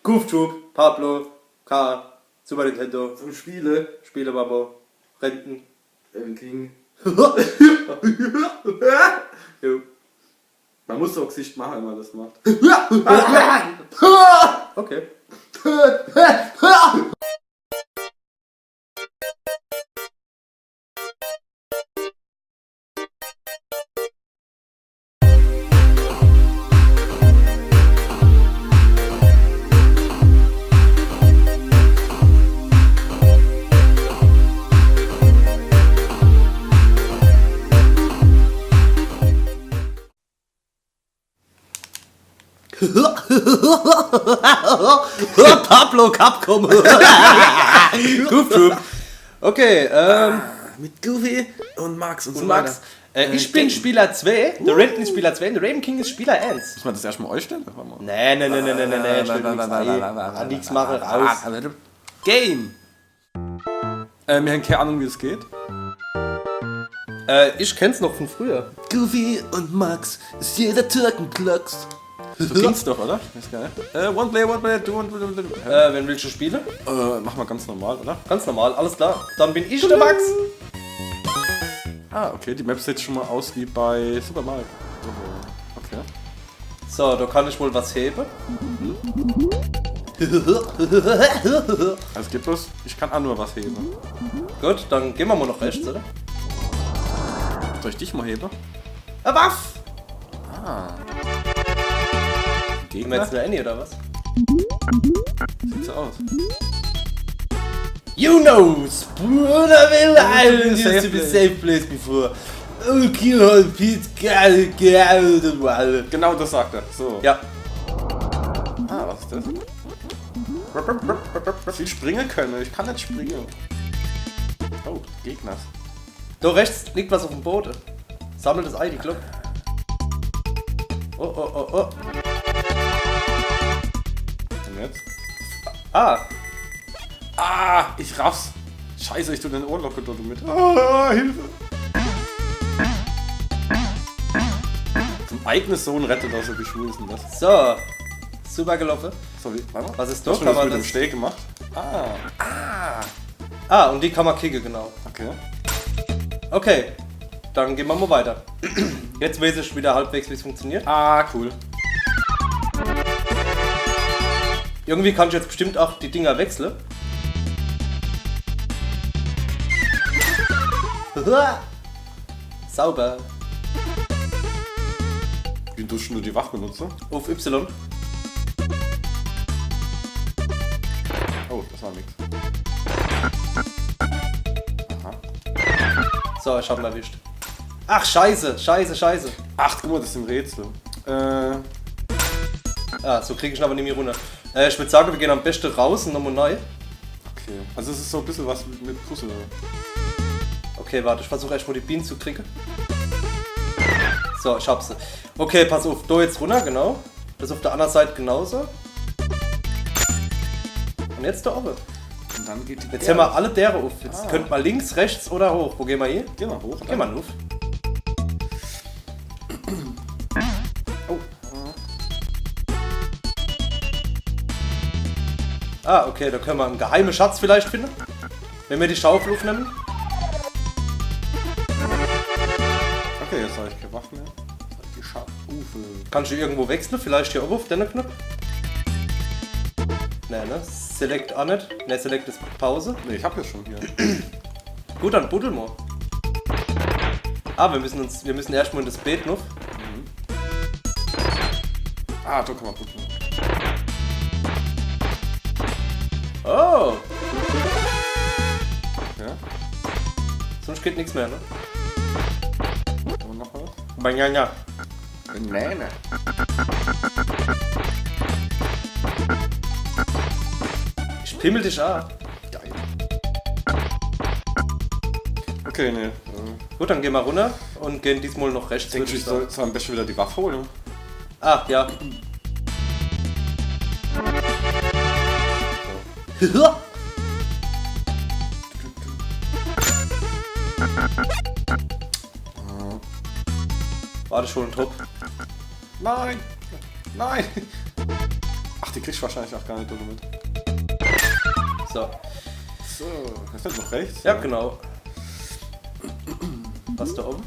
Goof Troop, Pablo, K, Super Nintendo, So Spiele. Spielebabo, Renten. King. Jo. Man muss doch Gesicht machen, wenn man das macht. Okay. Pablo Capcom. Goof Troop. Okay, Mit Goofy und Max und so Max. Ich bin Spieler 2, der Renten ist Spieler 2 und der Raven King ist Spieler 1. Muss man das erstmal euch stellen? Nee, nix machen, raus. Game! Wir haben keine Ahnung, wie es geht. Ich kenn's noch von früher. Goofy und Max ist jeder Türkenklacks. So ging's doch, oder? Ist geil. One player, two, one player. Wenn willst du spielen? Mach mal ganz normal, oder? Ganz normal, alles klar. Dann bin ich der Max. Ah, okay, die Map sieht schon mal aus wie bei Super Mario. Okay. So, da kann ich wohl was heben. Also geht bloß, ich kann auch nur was heben. Gut, dann gehen wir mal nach rechts, oder? Soll ich dich mal heben? Eine Waff! Gehen wir Gegner? jetzt nur Annie, oder was? Sieht so aus. You know, Spooner will I used to be place. safe place before. Oh, kill all Pete, get out of the wall. Genau das sagt er. So. Ja. Ah, was ist das? Sie springen können, ich kann nicht springen. Oh, Gegner. Da rechts liegt was auf dem Boden. Sammelt das Ei, die Glocke. Oh. Und jetzt? Ah, Ich raff's. Scheiße, ich tu den Ohrlocke dort mit. Hilfe. Zum eigenen Sohn rettet er so, wie schwul ist denn das? so. Super gelaufen. So, wie, warte mal. Was ist Hast da? du Kann das man mit dem das... Steg gemacht? Ah, und die kann man kicken, genau. Okay. Okay, dann gehen wir mal weiter. Jetzt weiß ich wieder halbwegs, wie es funktioniert. Cool. Irgendwie kann ich jetzt bestimmt auch die Dinger wechseln. Sauber. Wie du schon nur die Waffe benutzt? Auf Y. Oh, das war nix. Aha. So, ich hab ihn erwischt. Ach, scheiße. Ach, guck mal, das ist ein Rätsel. So kriege ich ihn aber nicht mehr runter. Ich würde sagen, wir gehen am besten raus und nochmal neu. Okay. Also es ist so ein bisschen was mit Puzzle. Okay, warte, ich versuche erstmal die Bienen zu kriegen. So, ich hab sie. Okay, pass auf, da jetzt runter, genau. Das auf der anderen Seite genauso. Und jetzt da oben. Und dann geht die Jetzt haben wir alle dere auf. Jetzt könnt mal links, rechts oder hoch. Wo gehen wir hier? Geh mal hoch. Gehen wir auf. Oh. Okay, da können wir einen geheimen Schatz vielleicht finden. Wenn wir die Schaufel aufnehmen. Okay, jetzt habe ich keine Waffen mehr. Die Schaufel. Kannst du irgendwo wechseln? Vielleicht hier oben auf den Knopf? Ne? Select auch nicht. Ne, Select ist Pause. Ne, ich hab ja schon hier. Gut, dann buddel mal. Wir müssen erstmal in das Beet noch. Da kann man gucken. Oh! Ja. Sonst geht nichts mehr, ne? Und noch was? Banana. Banane. Ich pimmel dich an. Geil. Okay, ne. Gut, dann gehen wir runter und gehen diesmal noch rechts. Denkst du, ich würde soll am besten wieder die Waffe holen? Ja. So. War das schon ein Top? Nein! Nein! Ach, die kriegst du wahrscheinlich auch gar nicht mit. So. So, das ist noch rechts. Ja, genau. Was da oben?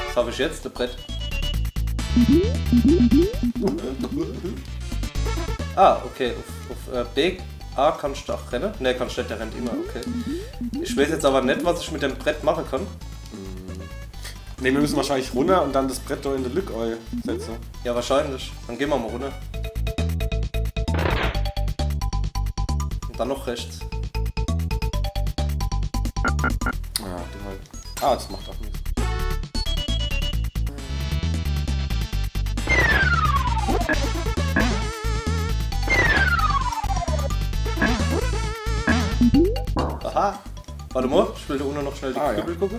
Was habe ich jetzt? Das Brett. Ah, okay. Auf B, A kannst du auch rennen. Ne, kannst du nicht, der rennt immer, okay. Ich weiß jetzt aber nicht, was ich mit dem Brett machen kann. Ne, wir müssen wahrscheinlich runter und dann das Brett da in die Lücke setzen. Ja, wahrscheinlich. Dann gehen wir mal runter. Und dann noch rechts. Ja, du halt. Ah, das macht auch nichts. Aha. Warte mal, ich will da unten noch schnell die Kübel gucken.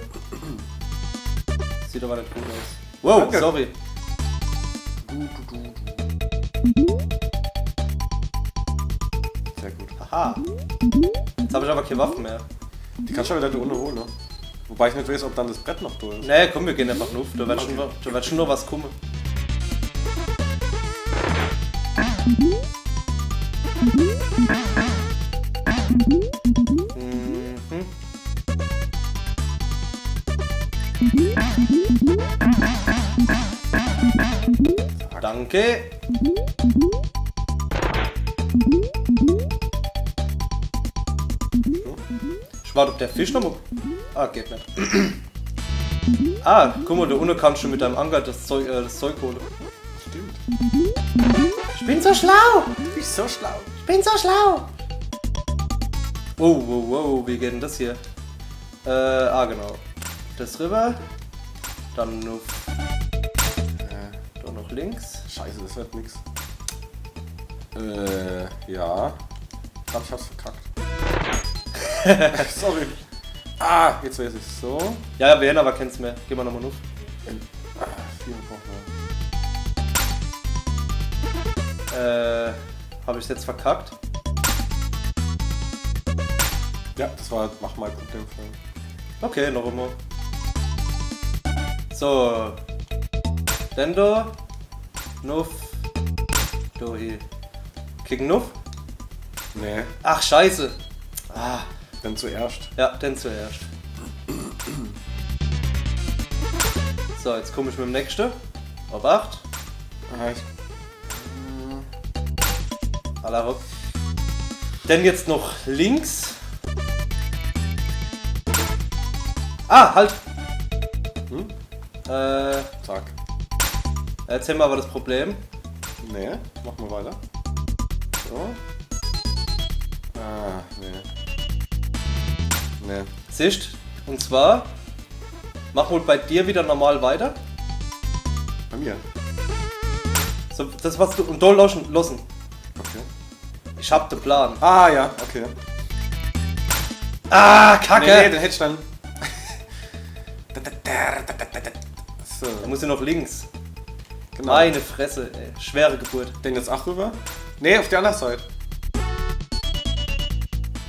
Sieht aber nicht gut aus. Wow, Danke. sorry. Sehr gut. Aha. Jetzt habe ich aber keine Waffen mehr. Die kannst du ja wieder da unten holen, ne? Wobei ich nicht weiß, ob dann das Brett noch da ist. Nee, komm, wir gehen einfach nur. Da wird schon noch was kommen. Mhm. Danke. Ich warte, ob der Fisch noch mal... Ah, geht nicht. Ah, guck mal, da unten kannst du mit deinem Anker das Zeug holen. Stimmt. Ich bin so schlau! Du bist so schlau. Ich bin so schlau! Wow, wow, wow, wie geht denn das hier? Genau. Das rüber. Dann noch... da noch links. Scheiße, das wird nix. Ja. Ich glaub, ich hab's verkackt. Sorry. Ah, jetzt weiß ich's. So. Ja, wir haben aber keins mehr. Gehen wir nochmal auf. 4 brauchen Habe ich jetzt verkackt? wir. Ja, das war, mach mal Problem. Okay, noch einmal. So. Dann da. Nuff. Da hier. Kicken Nuff. Nee, Ach, scheiße. Ah, dann zuerst. ja, dann zuerst. So, jetzt komme ich mit dem nächsten. Auf 8. Ah, ich, Alla hopp. Dann jetzt noch links. Ah, halt! zack. Jetzt haben wir aber das Problem. Nee, mach mal weiter. So. Ah, nee. Nee. Siehst? Und zwar, mach wohl bei dir wieder normal weiter. Bei mir. So, das was du. Und da losen. Okay. Ich hab den Plan. Ah, ja, okay. Ah, Kacke! Nee, den hätte ich dann. So, Da muss ich noch links. genau. Meine Fresse, ey. Schwere Geburt. Den jetzt auch rüber? Nee, auf die andere Seite.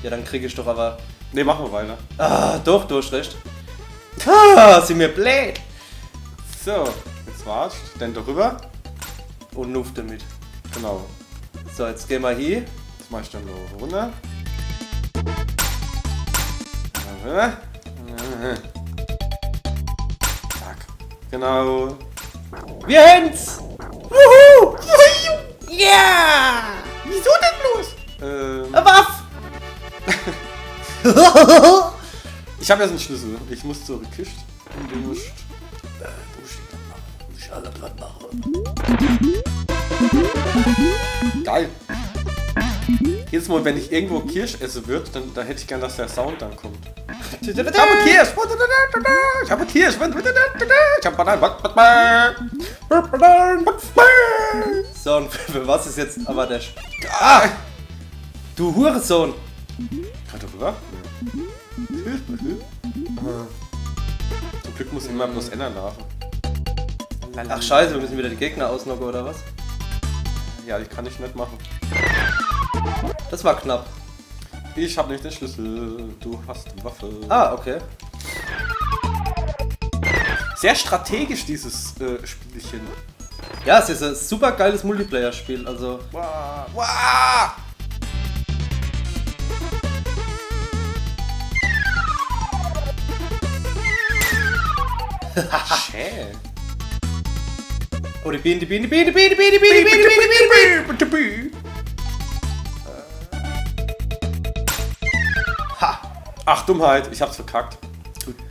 Ja, dann kriege ich doch aber. Nee, machen wir weiter. Ah, doch, du hast recht. Ah, sind mir blöd. So, jetzt wartest. Dann darüber. Und Nuff damit. Genau. So, jetzt gehen wir hier. Das mach ich dann noch runter. Rüber. Zack. Genau. Wir haben's! Wuhu! Ja! Wieso denn bloß? Waff! Ich habe jetzt einen Schlüssel. Ich muss zur Kiste. Und du musst. alle dran machen. Geil. Jedes Mal, wenn ich irgendwo Kirsch esse wird, dann da hätte ich gern, dass der Sound dann kommt. Ich habe Kirsch! Ich habe Kirsch! Ich habe So, und für was ist jetzt aber der du Hurensohn! Kann ich rüber? Zum Glück muss immer bloß Ender laufen. Ach scheiße, wir müssen wieder die Gegner ausnocken oder was? Ja, die kann ich nicht machen. Das war knapp. Ich habe nicht den Schlüssel, du hast die Waffe. Ah, okay. Sehr strategisch, dieses Spielchen. Ja, es ist ein super geiles Multiplayer-Spiel, also... Wow, wow. Schä. Oh, die Bienen, die Bienen, die Bienen, die Bienen, die Bienen, die Bienen, die Bienen, die Bienen, die Bienen. Ha! Ach, Dummheit, ich hab's verkackt.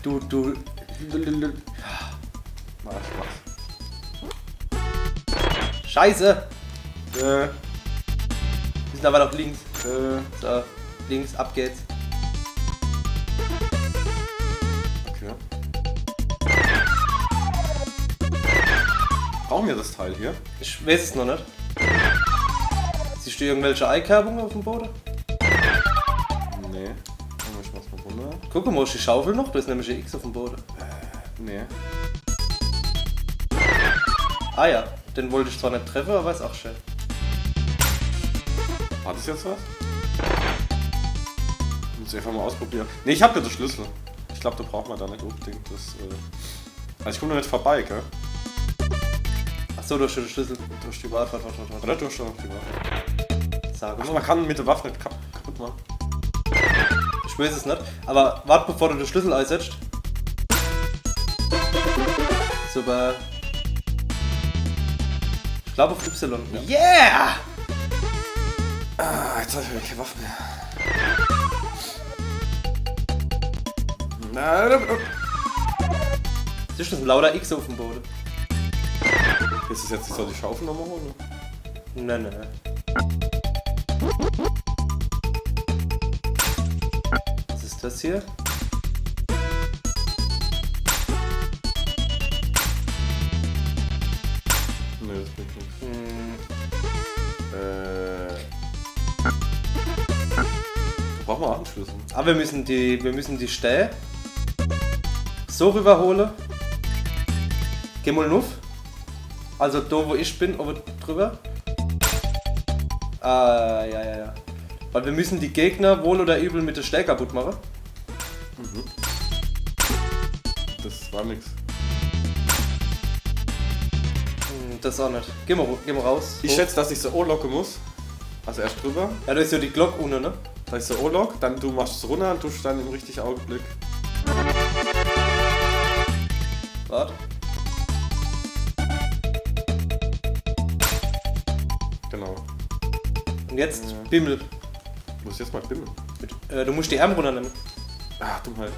Du. Mach. Scheiße! Wir sind aber noch links. So. So, links, ab geht's. Okay. Brauchen wir das Teil hier? Ich weiß es noch nicht. Siehst du irgendwelche Einkerbungen auf dem Boden? Nee. Ich mach's mal runter. Guck mal, ist die Schaufel noch? Da ist nämlich ein X auf dem Boden. Nee. Ah ja, den wollte ich zwar nicht treffen, aber ist auch schön. War das jetzt was? Muss ich einfach mal ausprobieren. Nee, ich hab ja den Schlüssel. Ich glaube, da braucht man da nicht unbedingt das. Also ich komme da nicht vorbei, gell? Achso, du hast schon den Schlüssel. Durch die Warte. Oder du hast schon die Waffe. Sag Ach, mal. man kann mit der Waffe nicht kaputt machen. Ich weiß es nicht. Aber warte, bevor du den Schlüssel einsetzt. Super. Ich glaube auf Y. Ja. Yeah! Ah, jetzt habe ich keine Waffe mehr. Siehst du, das ist ein lauter X auf dem Boden. Ist es jetzt, ich soll die Schaufel nochmal holen? Nein. Was ist das hier? Nee, das bringt nichts. Da brauchen wir auch einen Schlüssel. Aber wir müssen die Stäbe so rüberholen. Geh mal auf. Also da wo ich bin, oben drüber. Ah, ja. Weil wir müssen die Gegner wohl oder übel mit der Stäbe kaputt machen. Das war nix. Das auch nicht. Geh mal raus. Ich schätze, dass ich so O-locken muss. Also erst drüber, Ja, da ist ja die Glocke unten, ne? da ist so O-lock, dann du machst es runter und tust dann im richtigen Augenblick. Warte. Genau. Und jetzt Bimmel. Ich muss jetzt mal bimmeln. Du musst die Arme runternehmen. Ah, Dummheit.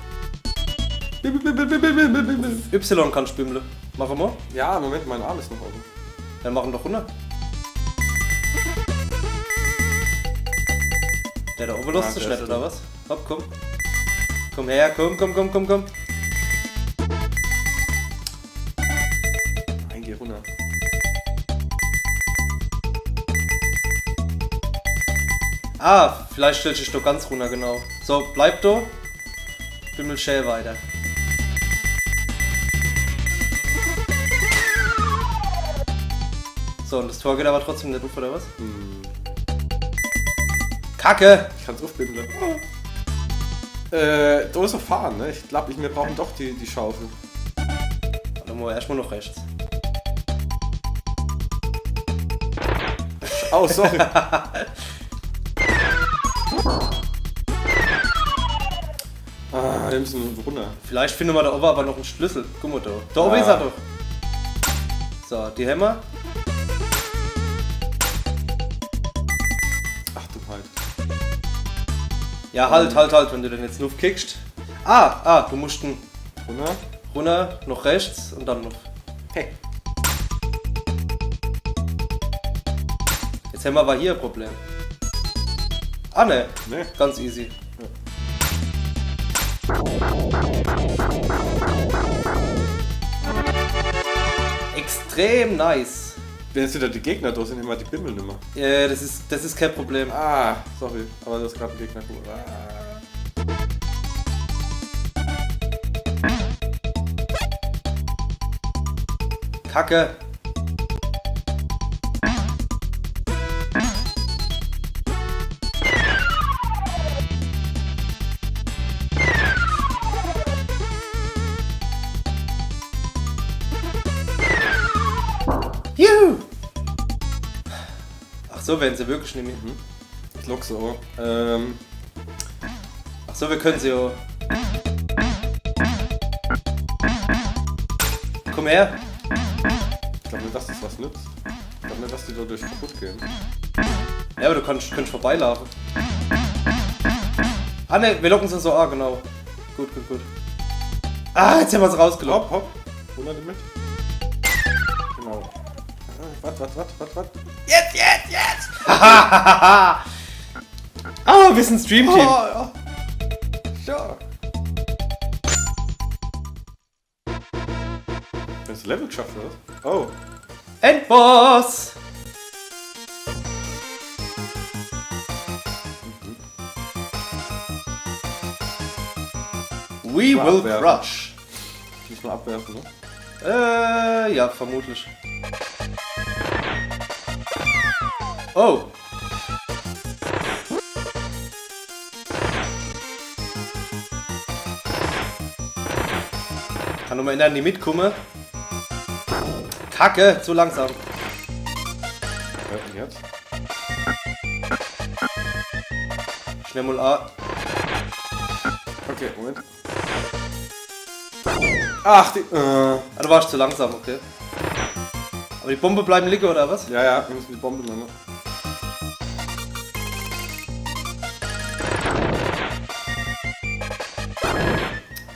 Y kannst du bimmeln. Machen wir? Ja, Moment, mein Arm ist noch oben. Dann machen wir doch runter. Der da oben lässt sich nicht, oder was? Hopp, komm. Komm her, komm. Nein, geh runter. Ah, vielleicht stellst du dich doch ganz runter, genau. So, bleib da. Bimmel schön weiter. So, und das Tor geht aber trotzdem nicht auf, oder was? Kacke! Ich kann's aufbimmeln. Da ist er fahren, ne? Ich glaube, wir brauchen doch die Schaufel. Dann muss erstmal noch rechts. Oh, sorry. Wir müssen runter. Vielleicht finden wir da oben aber noch einen Schlüssel. Guck mal da. Da oben ist er doch. So, die Hämmer. Ach du halt. Ja, halt, wenn du den jetzt nur kickst. Du musst den Runter. runter, noch rechts und dann noch. Hey. Jetzt haben wir aber hier ein Problem. Ah ne, Ne. ganz easy. Extrem nice. Wenn jetzt wieder die Gegner da sind, immer die Bimmel nimmer. Das ist kein Problem. Ah, sorry. Aber das ist gerade ein Gegner. Kacke. so, werden sie wirklich nicht mehr. Ich lock so. Ach so, wir können sie auch. Komm her. Ich glaube nicht, dass das was nützt. Ich glaube nicht, dass die dadurch kaputt gehen. Ja, aber du kannst vorbeilaufen. Ah ne, wir locken sie so, genau. Gut. Ah, jetzt haben wir es rausgelockt. Hopp. 100 mit. Genau. Warte. Jetzt! Ah, wir sind Streamteam. Ja. Hast du das Level geschafft, oder was? Oh. Endboss! We will Abwerfen. crush. Muss man abwerfen, ne? Ja, vermutlich. Oh. Kann nur mal in die mitkommen. Kacke, zu langsam. Und jetzt? Schnell mal A. Okay, Moment. Ach, die. Ah, du warst zu langsam, okay. Aber die Bombe bleiben liegen, oder was? Ja, wir müssen die Bombe nehmen.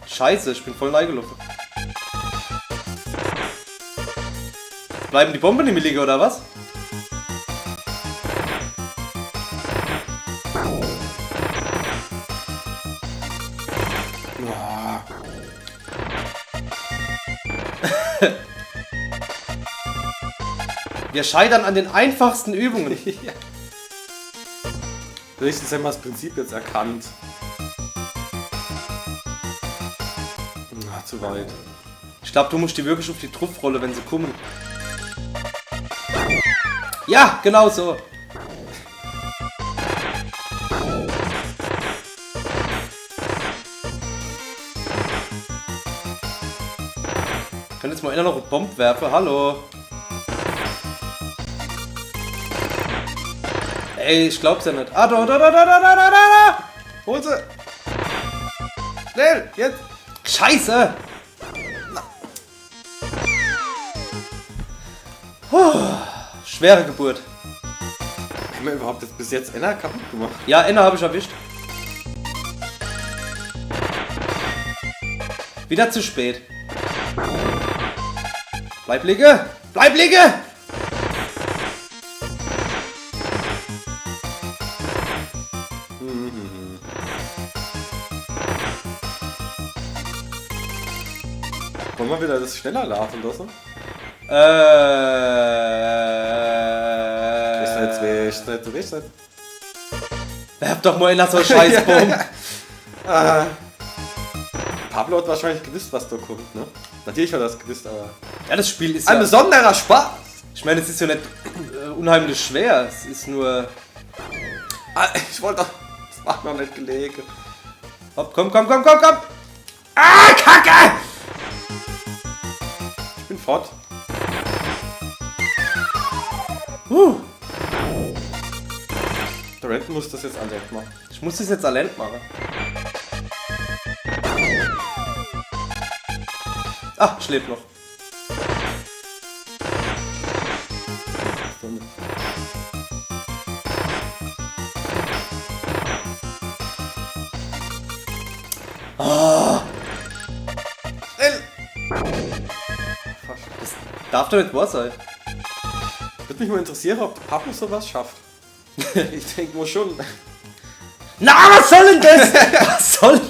Scheiße, ich bin voll reingelaufen. Bleiben die Bomben nicht mehr liegen, oder was? Wir scheitern an den einfachsten Übungen. Wenigstens haben wir das Prinzip jetzt erkannt. Na, zu weit. Ich glaube, du musst die wirklich auf die Truffrolle, wenn sie kommen. Ja, genau so. Ich kann jetzt mal einer noch eine Bombe werfen. Hallo. Ey, ich glaub's ja nicht. Ah, da. Hol sie! Schnell, jetzt! Scheiße! Schwere Geburt. Haben wir überhaupt jetzt bis jetzt einer kaputt gemacht? Ja, Enna habe ich erwischt. Wieder zu spät. Bleib liegen! Bleib liegen! Wollen wir wieder das schneller laufen lassen? Ist nicht. Werf doch mal in so Scheißbomben. Pablo hat wahrscheinlich gewusst, was da kommt, ne? Natürlich hat er das gewusst, aber... Ja, das Spiel ist Ein ja... besonderer Spaß! Ich meine, es ist ja nicht unheimlich schwer. Es ist nur... Ich wollte doch... Das macht noch nicht gelegen. Hopp, komm! Ah, Kacke! Ich bin fort. Der Renten muss das jetzt allein machen. Ich muss das jetzt allein machen. Ah, schläft noch. Schnell! Das darf doch nicht wahr sein. Würde mich mal interessieren, ob Pablo sowas schafft. Ich denke wohl schon. Na, was soll denn das? Was soll...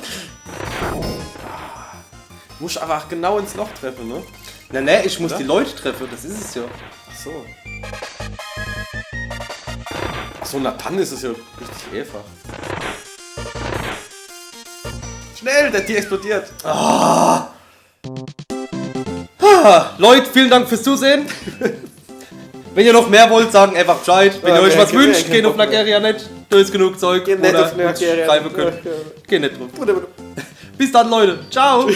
Muss einfach genau ins Loch treffen, ne? Ne, ich muss Oder? die Leute treffen, das ist es ja. Ach so. Ach so, na dann ist es ja richtig einfach. Schnell, der Tier explodiert. Leute, vielen Dank fürs Zusehen. Wenn ihr noch mehr wollt, sagen einfach Bescheid. Wenn ihr euch was wünscht, geht auf Nageria.net. Da ist genug Zeug. Geht nicht Oder auf Nageria. schreiben könnt. Geht nicht drauf. Bis dann, Leute. Ciao.